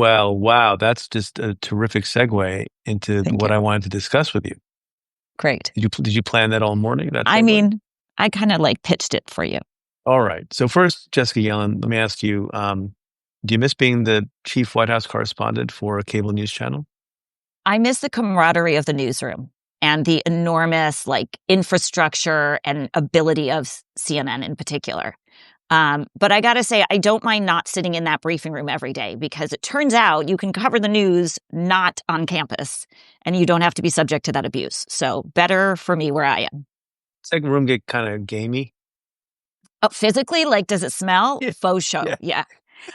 Well, wow, that's just a terrific segue into Thank what you. I wanted to discuss with you. Great. Did you plan that all morning? That I segue? mean, I kind of like pitched it for you. All right. So first, Jessica Yellin, let me ask you: do you miss being the chief White House correspondent for a cable news channel? I miss the camaraderie of the newsroom and the enormous infrastructure and ability of CNN in particular. But I got to say, I don't mind not sitting in that briefing room every day because it turns out you can cover the news not on campus and you don't have to be subject to that abuse. So better for me where I am. Second room get kind of gamey. Oh, physically, does it smell? Yeah. Faux show. Yeah. Yeah.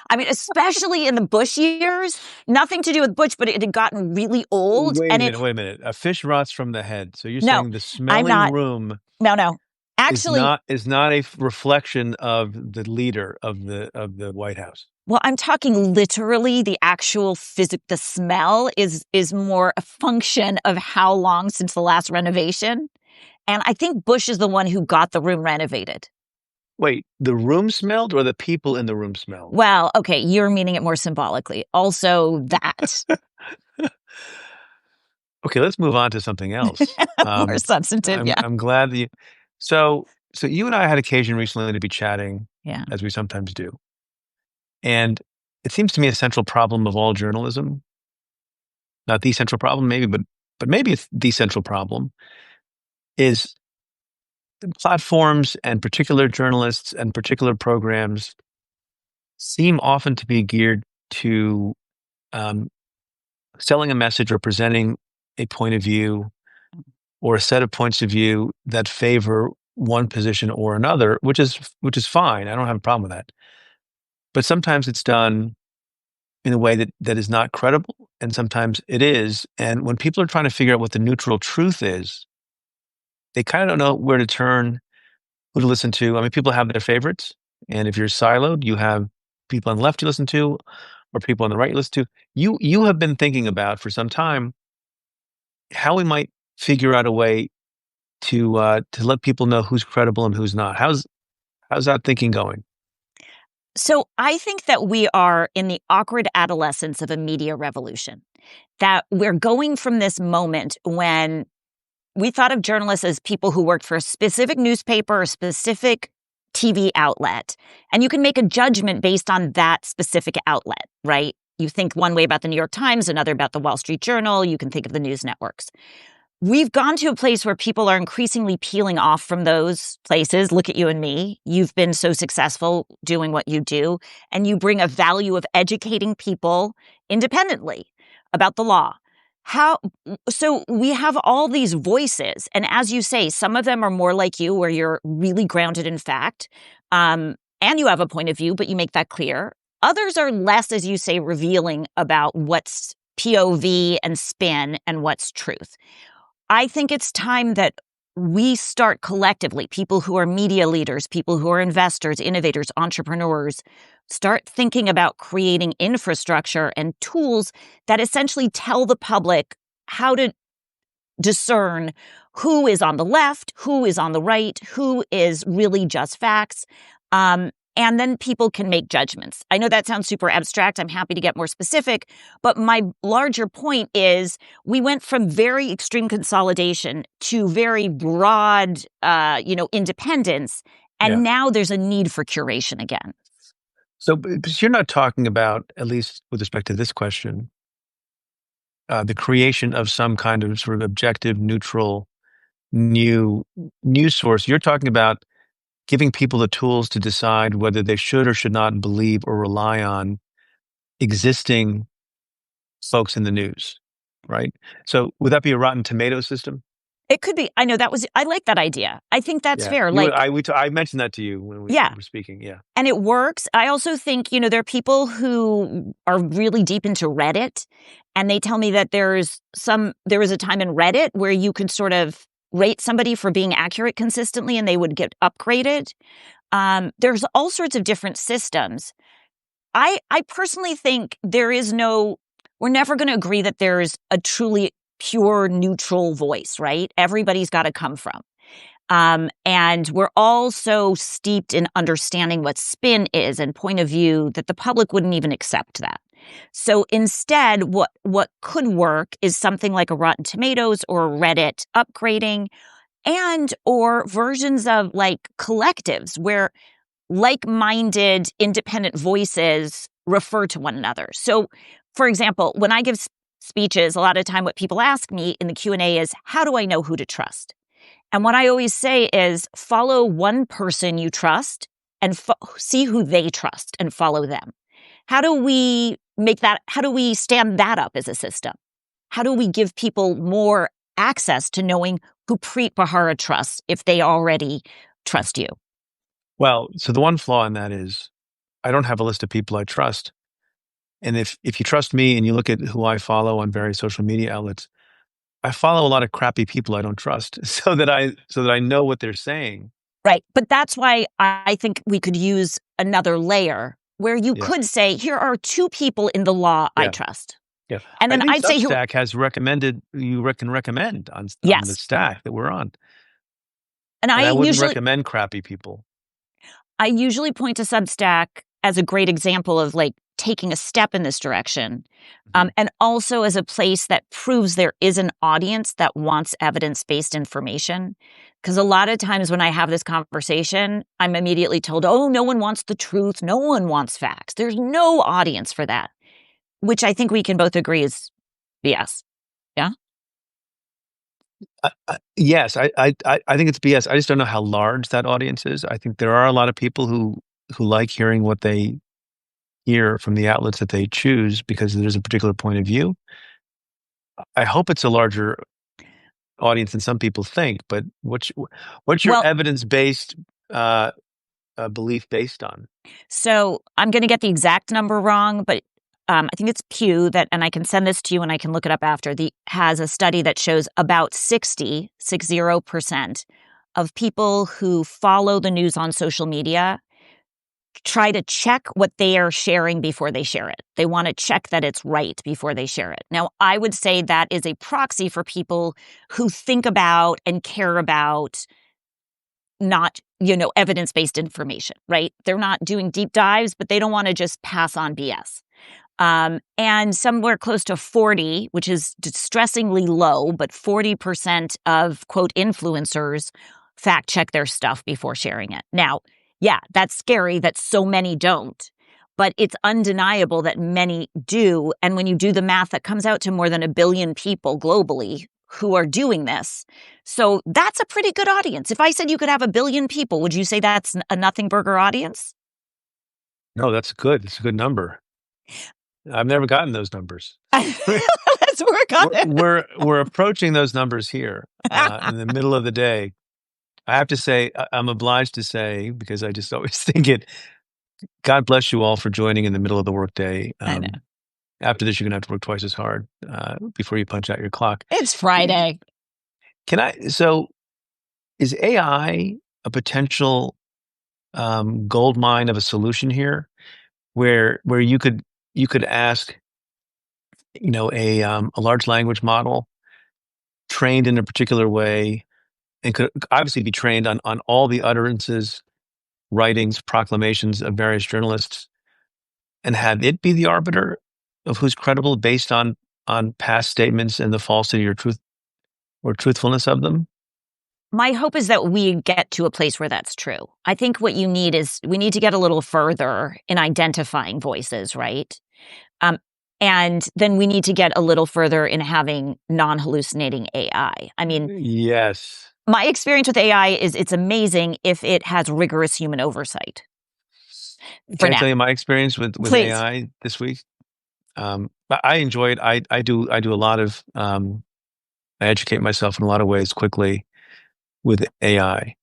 I mean, especially in the Bush years, nothing to do with Bush, but it had gotten really old. Wait a minute. A fish rots from the head. So you're No, saying the I'm smelly not. room No. is Actually, not a reflection of the leader of the White House. well, I'm talking literally the actual the smell is more a function of how long since the last renovation. And I think Bush is the one who got the room renovated. Wait, the room smelled or the people in the room smelled? Well, okay, you're meaning it more symbolically. Also that. Okay, let's move on to something else. More substantive, yeah. I'm glad that you. So you and I had occasion recently to be chatting, Yeah. as we sometimes do, and it seems to me a central problem of all journalism, not the central problem, maybe, but maybe it's the central problem, is the platforms and particular journalists and particular programs seem often to be geared to um, selling a message or presenting a point of view or a set of points of view that favor one position or another, which is fine. I don't have a problem with that. But sometimes it's done in a way that is not credible, and sometimes it is. And when people are trying to figure out what the neutral truth is, they kind of don't know where to turn, who to listen to. I mean, people have their favorites, and if you're siloed, you have people on the left you listen to, or people on the right you listen to. You have been thinking about for some time how we might figure out a way to let people know who's credible and who's not. How's that thinking going? So I think that we are in the awkward adolescence of a media revolution, that we're going from this moment when we thought of journalists as people who worked for a specific newspaper or specific TV outlet, and you can make a judgment based on that specific outlet, right? You think one way about the New York Times, another about the Wall Street Journal. You can think of the news networks. We've gone to a place where people are increasingly peeling off from those places. Look at you and me. You've been so successful doing what you do, and you bring a value of educating people independently about the law. So we have all these voices, and as you say, some of them are more like you, where you're really grounded in fact, and you have a point of view, but you make that clear. Others are less, as you say, revealing about what's POV and spin and what's truth. I think it's time that we start collectively, people who are media leaders, people who are investors, innovators, entrepreneurs, start thinking about creating infrastructure and tools that essentially tell the public how to discern who is on the left, who is on the right, who is really just facts. And then people can make judgments. I know that sounds super abstract. I'm happy to get more specific. But my larger point is we went from very extreme consolidation to very broad, independence. And now there's a need for curation again. So, but you're not talking about, at least with respect to this question, the creation of some kind of sort of objective, neutral, new news source. You're talking about giving people the tools to decide whether they should or should not believe or rely on existing folks in the news, right? So would that be a Rotten Tomato system? It could be. I know I like that idea. I think that's fair. I mentioned that to you when we were speaking. Yeah. And it works. I also think, there are people who are really deep into Reddit, and they tell me that there was a time in Reddit where you could sort of rate somebody for being accurate consistently and they would get upgraded. There's all sorts of different systems. I personally think we're never going to agree that there's a truly pure neutral voice, right? Everybody's got to come from. And we're all so steeped in understanding what spin is and point of view that the public wouldn't even accept that. So instead, what could work is something like a Rotten Tomatoes or Reddit upgrading, and or versions of like collectives where like-minded independent voices refer to one another. So, for example, when I give speeches, a lot of time what people ask me in the Q&A is, how do I know who to trust? And what I always say is follow one person you trust and see who they trust and follow them. How do we stand that up as a system? How do we give people more access to knowing who Preet Bharara trusts if they already trust you? Well, so the one flaw in that is I don't have a list of people I trust. And if you trust me and you look at who I follow on various social media outlets, I follow a lot of crappy people I don't trust so that I know what they're saying. Right. But that's why I think we could use another layer where you Yeah. could say, here are two people in the law I Yeah. trust. Yeah. And I then think I'd say, Substack has recommended can recommend on the yes. stack that we're on. And And I wouldn't recommend crappy people. I usually point to Substack as a great example of like taking a step in this direction. And also as a place that proves there is an audience that wants evidence-based information. Because a lot of times when I have this conversation, I'm immediately told, oh, no one wants the truth. No one wants facts. There's no audience for that, which I think we can both agree is BS. Yeah. Yes, I think it's BS. I just don't know how large that audience is. I think there are a lot of people who like hearing what they hear from the outlets that they choose because there's a particular point of view. I hope it's a larger audience than some people think, but what's your Well, evidence-based belief based on? so I'm going to get the exact number wrong, but I think it's Pew and I can send this to you and I can look it up after, has a study that shows about 60% of people who follow the news on social media try to check what they are sharing before they share it. They want to check that it's right before they share it. Now, I would say that is a proxy for people who think about and care about not, evidence-based information, right? They're not doing deep dives, but they don't want to just pass on BS. And somewhere close to 40, which is distressingly low, but 40% of, quote, influencers fact check their stuff before sharing it. Now, yeah, that's scary that so many don't, but it's undeniable that many do. And when you do the math, that comes out to more than 1 billion people globally who are doing this. So that's a pretty good audience. If I said you could have 1 billion people, would you say that's a nothing burger audience? No, that's good. It's a good number. I've never gotten those numbers. Let's work on it. We're approaching those numbers here in the middle of the day. I have to say, I'm obliged to say, because I just always think it, God bless you all for joining in the middle of the workday. I know. After this, you're going to have to work twice as hard before you punch out your clock. It's Friday. So is AI a potential gold mine of a solution here where you could ask, a large language model trained in a particular way and could obviously be trained on all the utterances, writings, proclamations of various journalists and have it be the arbiter of who's credible based on past statements and the falsity or truthfulness of them? My hope is that we get to a place where that's true. I think what you need is we need to get a little further in identifying voices, right? And then we need to get a little further in having non-hallucinating AI. I mean, yes. My experience with AI is it's amazing if it has rigorous human oversight. Can I tell you my experience with AI this week? I enjoy it. I do a lot of I educate myself in a lot of ways quickly with AI.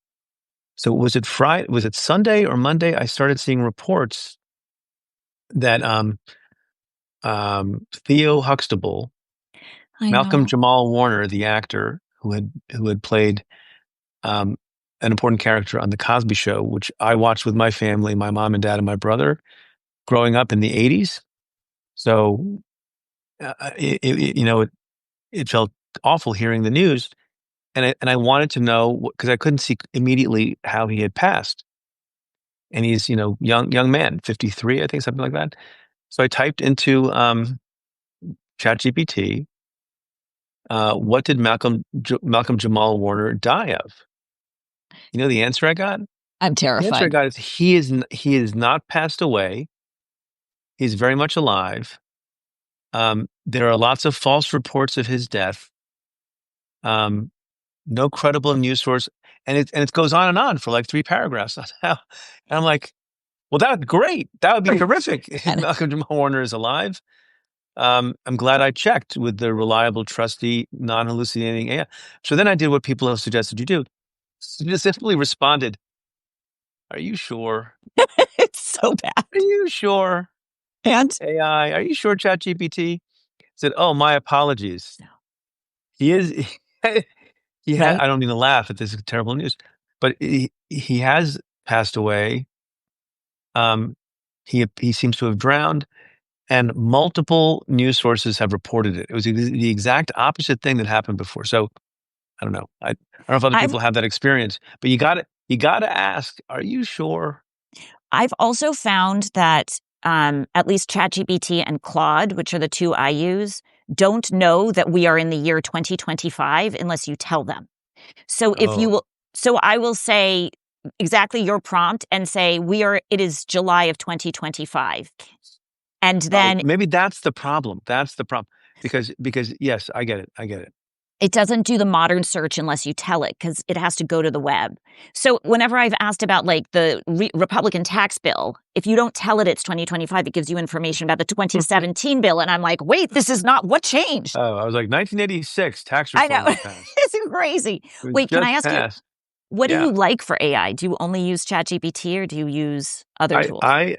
So was it Friday? Was it Sunday or Monday? I started seeing reports that Theo Huxtable, Malcolm Jamal Warner, the actor who had played an important character on The Cosby Show, which I watched with my family, my mom and dad and my brother, growing up in the 80s. So, it felt awful hearing the news. And I wanted to know, because I couldn't see immediately how he had passed. And he's, young man, 53, I think, something like that. So I typed into ChatGPT, what did Malcolm Jamal Warner die of? You know the answer I got? I'm The answer I terrified. got is he is not passed away. He's very much alive. There are lots of false reports of his death. No credible news source, and it goes on and on for like 3 paragraphs. And I'm like, well, that would be great. That would be terrific if And Malcolm Jamal Warner is alive. I'm glad I checked with the reliable, trusty, non-hallucinating AI. So then I did what people have suggested you do. Just simply responded, "Are you sure? it's so bad. Are you sure, And AI? Are you sure, ChatGPT?" Said, "Oh, my apologies. He is." right? I don't mean to laugh at this terrible news, but he has passed away. Um, he seems to have drowned, and multiple news sources have reported it. It was the exact opposite thing that happened before. So I don't know. I don't know if other I've people have that experience, but you gotta ask, are you sure? I've also found that at least ChatGPT and Claude, which are the two I use, don't know that we are in the year 2025 unless you tell them. So if you Oh, will, so I will say exactly your prompt and say it is July of 2025. And oh, then maybe that's the problem. That's the problem. Because yes, I get it. I get it. it doesn't do the modern search unless you tell it because it has to go to the web. So whenever I've asked about like the Republican tax bill, if you don't tell it it's 2025, it gives you information about the 2017 bill. And I'm like, wait, this is not what changed. Oh, I was like 1986 tax I reform know. was passed. It's crazy. It was Wait, can I just ask you, passed. what do Yeah. you like for AI? Do you only use ChatGPT or do you use other I tools? I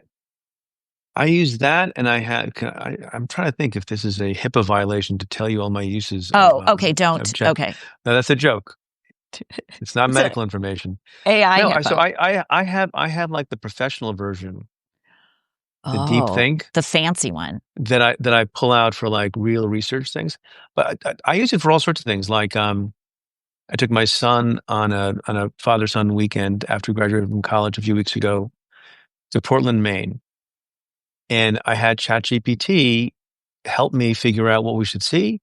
I use that, and I'm trying to think if this is a HIPAA violation to tell you all my uses Oh, okay, of don't. Chat. Okay. No, that's a joke. It's not So medical information. AI No, HIPAA. I have like the professional version, the deep Oh, think the fancy one. that I pull out for like real research things. But I use it for all sorts of things. Like I took my son on a father son weekend after he graduated from college a few weeks ago to Portland, Maine, and I had ChatGPT help me figure out what we should see,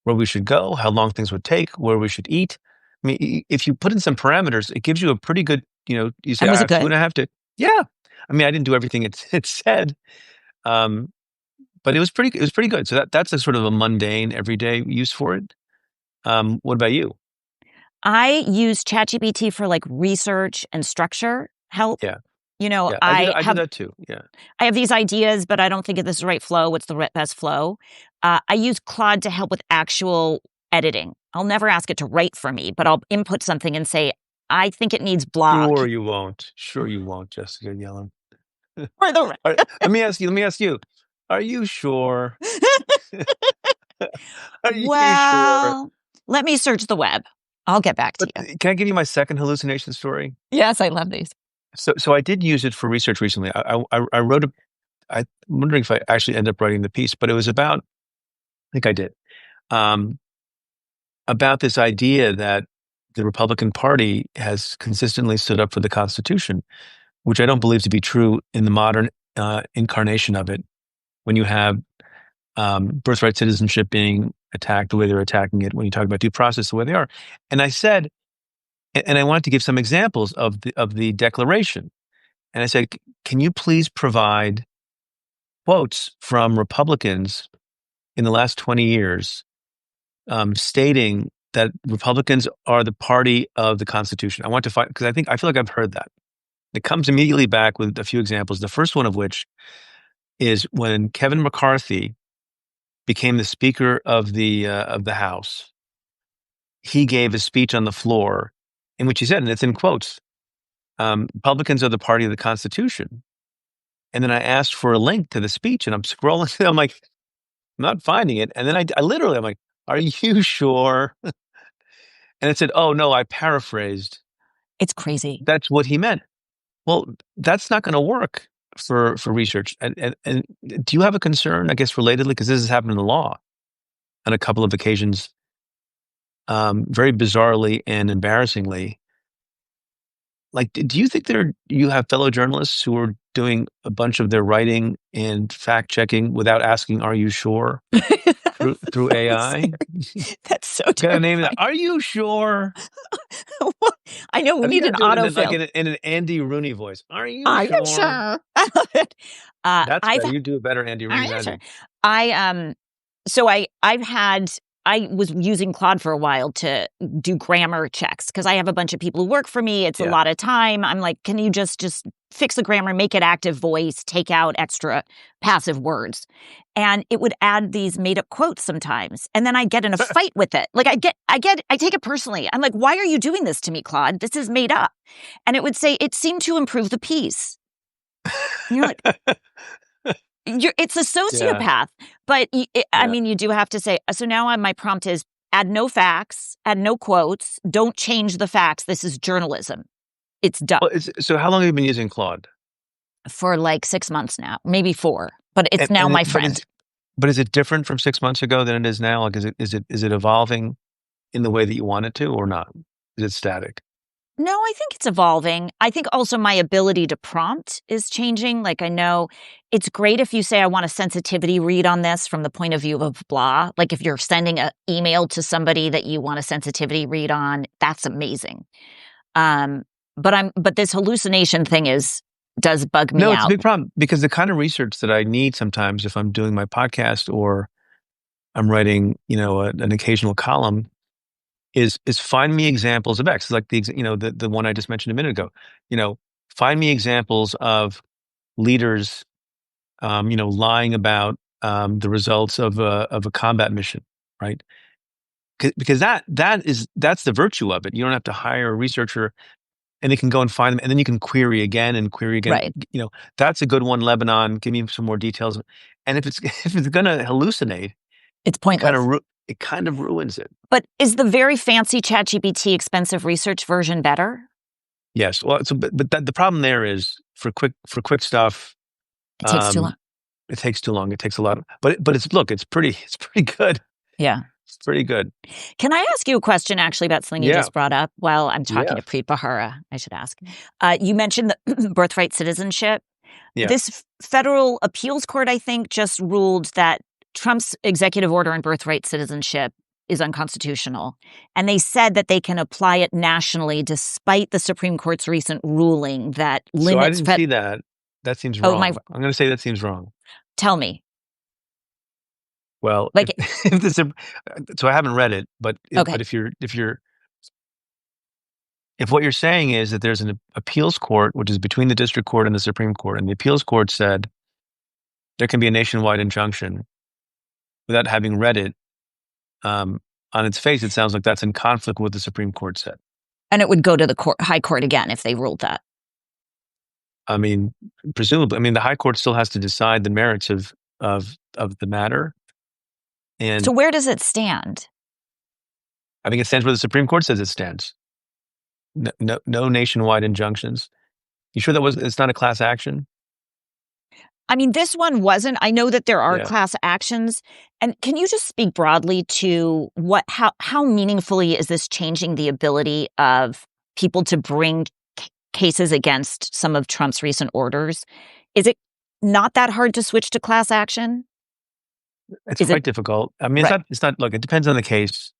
where we should go, how long things would take, where we should eat. I mean, if you put in some parameters, it gives you a pretty good, you say, And I was it have two good? and a half to, yeah. I mean, I didn't do everything it said, um, but it was pretty good. So that's a sort of a mundane, everyday use for it. What about you? I use ChatGPT for like research and structure help. Yeah, You know, yeah, I do that too. Yeah, I have these ideas, but I don't think this is the right flow. What's the best flow? I use Claude to help with actual editing. I'll never ask it to write for me, but I'll input something and say, I think it needs blah. sure you won't. Sure you won't, Jessica Yellin. For the All right, let me ask you. Let me ask you. Are you sure? Are you sure? well, let me search the web. I'll get back to But you. can I give you my second hallucination story? Yes, I love these. So I did use it for research recently. I wrote a. I'm wondering if I actually ended up writing the piece, but it was about. I think I did. Um, about this idea that the Republican Party has consistently stood up for the Constitution, which I don't believe to be true in the modern incarnation of it. When you have birthright citizenship being attacked the way they're attacking it, when you talk about due process the way they are, and I said, and I wanted to give some examples of the Declaration, and I said, can you please provide quotes from Republicans in the last 20 years stating that Republicans are the party of the Constitution. I want to find, because I feel like I've heard that. It comes immediately back with a few examples. The first one of which is when Kevin McCarthy became the Speaker of the House. He gave a speech on the floor in which he said, and it's in quotes, Republicans are the party of the Constitution. And then I asked for a link to the speech, and I'm scrolling. I'm like, I'm not finding it. And then I literally, I'm like, are you sure? And it said, oh no, I paraphrased. It's crazy. That's what he meant. Well, that's not going to work for research. And do you have a concern, I guess, relatedly, because this has happened in the law on a couple of occasions, very bizarrely and embarrassingly. Like, do you think you have fellow journalists who are doing a bunch of their writing and fact checking without asking, "Are you sure?" through AI. That's so Got to name it. terrifying. Are you sure? I know we I think need you an got to do it autofill. in an Andy Rooney voice. Are you Are you sure? sure? I love it. That's I've better. You do a better Andy Are Rooney you than I sure? do. I was using Claude for a while to do grammar checks because I have a bunch of people who work for me. It's a Yeah. lot of time. I'm like, can you just fix the grammar, make it active voice, take out extra passive words? And it would add these made up quotes sometimes. And then I get in a fight with it. Like I take it personally. I'm like, why are you doing this to me, Claude? This is made up. And it would say, it seemed to improve the piece. And you're like, it's a Yeah. sociopath, but I Yeah. mean, you do have to say. So now my prompt is: add no facts, add no quotes, don't change the facts. This is journalism. It's done Well, so how long have you been using Claude? for like 6 months now, maybe 4. But it's now my friend. But is it different from 6 months ago than it is now? Like, is it evolving in the way that you want it to, or not? Is it static? No, I think it's evolving. I think also my ability to prompt is changing. Like I know it's great if you say, I want a sensitivity read on this from the point of view of blah. Like if you're sending an email to somebody that you want a sensitivity read on, that's amazing. But this hallucination thing does bug me No, it's a out. big problem because the kind of research that I need sometimes if I'm doing my podcast or I'm writing, an occasional column is find me examples of X, like the one I just mentioned a minute ago. Find me examples of leaders, lying about the results of a combat mission, right? Because that's the virtue of it. You don't have to hire a researcher, and they can go and find them, and then you can query again and query again. Right. That's a good one. Lebanon, give me some more details. And if it's if it's going to hallucinate, It's pointless. it kind of ruins it. But is the very fancy ChatGPT expensive research version better? Yes. Well, the problem there is for quick stuff. It takes too long. It takes too long. It takes a lot. But it's pretty good. Yeah. It's pretty good. Can I ask you a question actually about something you Yeah. just brought up while I'm talking Yeah. to Preet Bharara? I should ask. You mentioned the birthright citizenship. Yeah. This federal appeals court, I think, just ruled that Trump's executive order on birthright citizenship is unconstitutional. And they said that they can apply it nationally despite the Supreme Court's recent ruling that limits... So I didn't see that. That seems wrong. I'm going to say that seems wrong. Tell me. Well, like, so I haven't read it, but okay. If what you're saying is that there's an appeals court, which is between the district court and the Supreme Court, and the appeals court said there can be a nationwide injunction without having read it, on its face, it sounds like that's in conflict with what the Supreme Court said. And it would go to the high court again if they ruled that. I mean, presumably. I mean, the high court still has to decide the merits of the matter. And so where does it stand? I think it stands where the Supreme Court says it stands. No nationwide injunctions. You sure it's not a class action? I mean, this one wasn't. I know that there are class actions. And can you just speak broadly to how meaningfully is this changing the ability of people to bring cases against some of Trump's recent orders? Is it not that hard to switch to class action? It's quite difficult. I mean, it's not. Look, it depends on the case.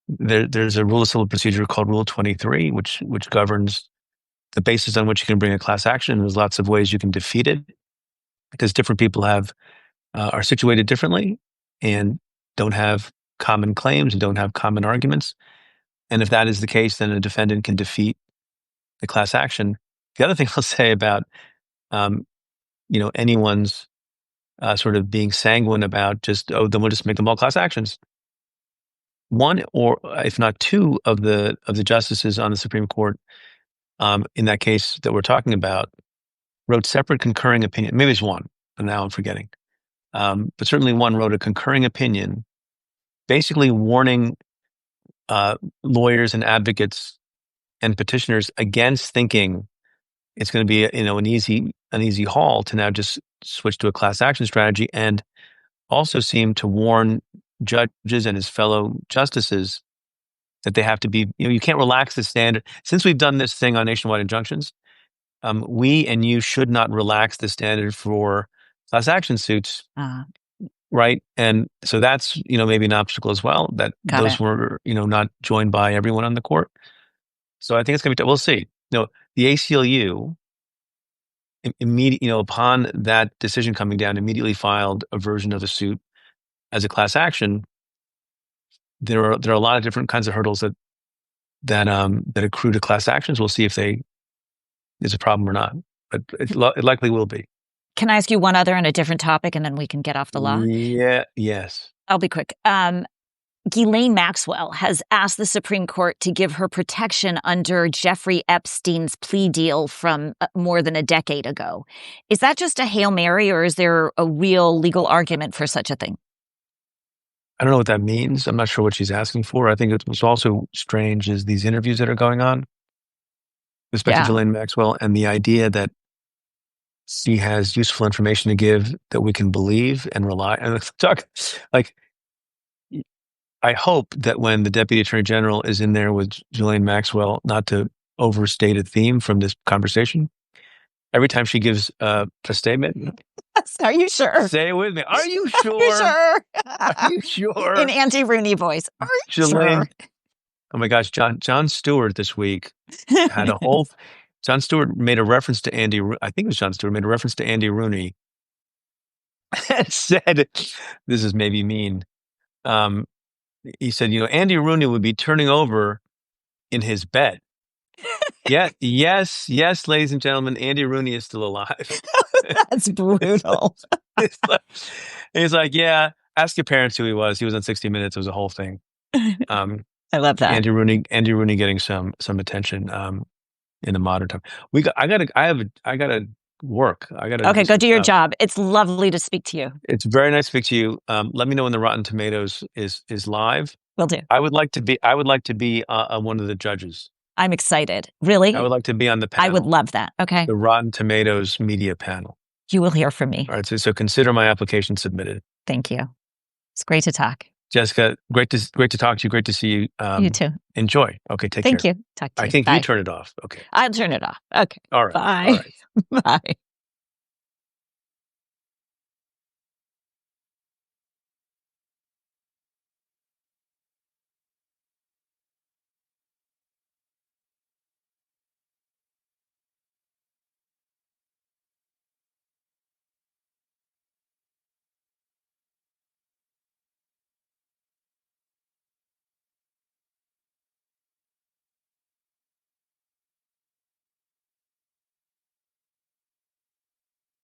There's a rule of civil procedure called Rule 23, which governs the basis on which you can bring a class action. There's lots of ways you can defeat it because different people are situated differently and don't have common claims and don't have common arguments. And if that is the case, then a defendant can defeat the class action. The other thing I'll say about anyone's sort of being sanguine about then we'll just make them all class actions. One, or if not two, of the justices on the Supreme Court, in that case that we're talking about, wrote separate concurring opinion. Maybe it's one, and now I'm forgetting. But certainly one wrote a concurring opinion, basically warning lawyers and advocates and petitioners against thinking it's going to be an easy haul to now just switch to a class action strategy, and also seemed to warn judges and his fellow justices that they have to be, you can't relax the standard. Since we've done this thing on nationwide injunctions, we and you should not relax the standard for class action suits, right? And so that's, maybe an obstacle as well, that those were, not joined by everyone on the court. So I think it's going to be, we'll see. The ACLU, upon that decision coming down, immediately filed a version of the suit as a class action. There are a lot of different kinds of hurdles that accrue to class actions. We'll see if there's a problem or not, but it likely will be. Can I ask you one other on a different topic, and then we can get off the law? Yeah. Yes. I'll be quick. Ghislaine Maxwell has asked the Supreme Court to give her protection under Jeffrey Epstein's plea deal from more than a decade ago. Is that just a Hail Mary, or is there a real legal argument for such a thing? I don't know what that means. I'm not sure what she's asking for. I think what's also strange is these interviews that are going on with respect to Ghislaine Maxwell, and the idea that she has useful information to give that we can believe and rely on. I hope that when the Deputy Attorney General is in there with Ghislaine Maxwell, not to overstate a theme from this conversation, every time she gives a statement, are you sure? Say it with me. Are you sure? Are you sure? In Auntie Rooney voice. Are you sure? Oh my gosh, Jon Stewart this week had a whole. Jon Stewart made a reference to Andy. I think it was Jon Stewart made a reference to Andy Rooney and said, "This is maybe mean." He said, Andy Rooney would be turning over in his bed. Yes, ladies and gentlemen, Andy Rooney is still alive. That's brutal. He's like, yeah, ask your parents who he was. He was on 60 Minutes. It was a whole thing. I love that. Andy Rooney getting some attention in the modern time. I gotta work. Okay, go do your job. It's lovely to speak to you. It's very nice to speak to you. Let me know when the Rotten Tomatoes is live. Will do. I would like to be one of the judges. I'm excited. Really? I would like to be on the panel. I would love that. Okay. The Rotten Tomatoes media panel. You will hear from me. All right. So consider my application submitted. Thank you. It's great to talk. Jessica, great to talk to you. Great to see you. You too. Enjoy. Okay. Take care. Thank you. Talk to you. I think Bye. you turn it off. Okay. I'll turn it off. Okay. All right. Bye. All right. Bye.